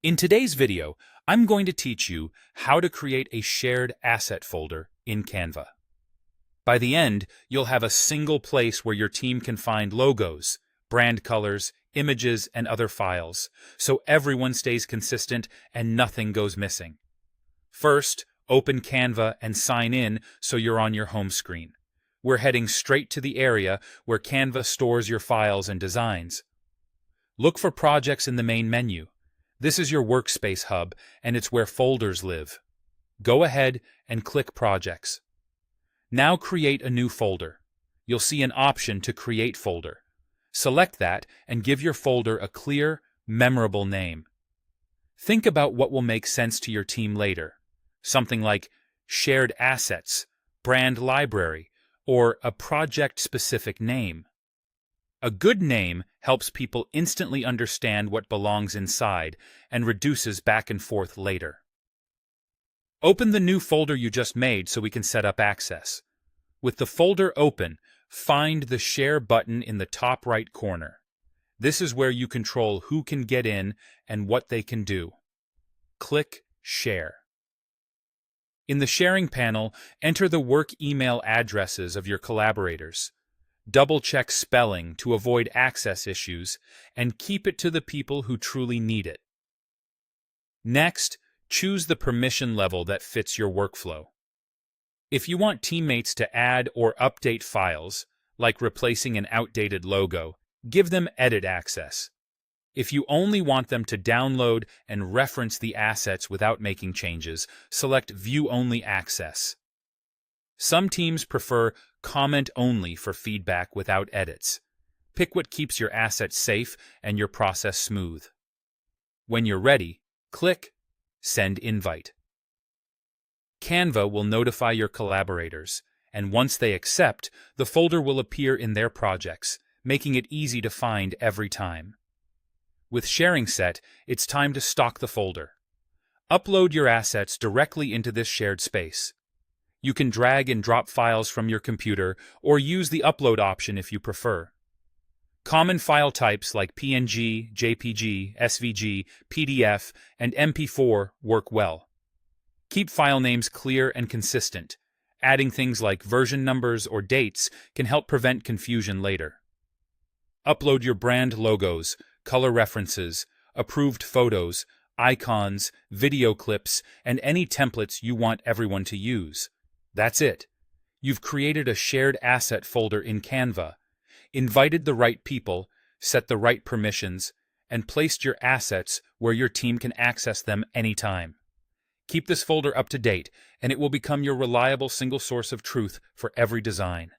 In today's video, I'm going to teach you how to create a shared asset folder in Canva. By the end, you'll have a single place where your team can find logos, brand colors, images, and other files, so everyone stays consistent and nothing goes missing. First, open Canva and sign in so you're on your home screen. We're heading straight to the area where Canva stores your files and designs. Look for projects in the main menu. This is your workspace hub, and it's where folders live. Go ahead and click Projects. Now create a new folder. You'll see an option to Create Folder. Select that and give your folder a clear, memorable name. Think about what will make sense to your team later. Something like Shared Assets, Brand Library, or a project-specific name. A good name helps people instantly understand what belongs inside and reduces back and forth later. Open the new folder you just made so we can set up access. With the folder open, find the Share button in the top right corner. This is where you control who can get in and what they can do. Click Share. In the sharing panel, enter the work email addresses of your collaborators. Double-check spelling to avoid access issues, and keep it to the people who truly need it. Next, choose the permission level that fits your workflow. If you want teammates to add or update files, like replacing an outdated logo, give them edit access. If you only want them to download and reference the assets without making changes, select View Only Access. Some teams prefer comment only for feedback without edits. Pick what keeps your assets safe and your process smooth. When you're ready, click Send Invite. Canva will notify your collaborators, and once they accept, the folder will appear in their projects, making it easy to find every time. With sharing set, it's time to stock the folder. Upload your assets directly into this shared space. You can drag and drop files from your computer or use the upload option if you prefer. Common file types like PNG, JPG, SVG, PDF, and MP4 work well. Keep file names clear and consistent. Adding things like version numbers or dates can help prevent confusion later. Upload your brand logos, color references, approved photos, icons, video clips, and any templates you want everyone to use. That's it. You've created a shared asset folder in Canva, invited the right people, set the right permissions, and placed your assets where your team can access them anytime. Keep this folder up to date, and it will become your reliable single source of truth for every design.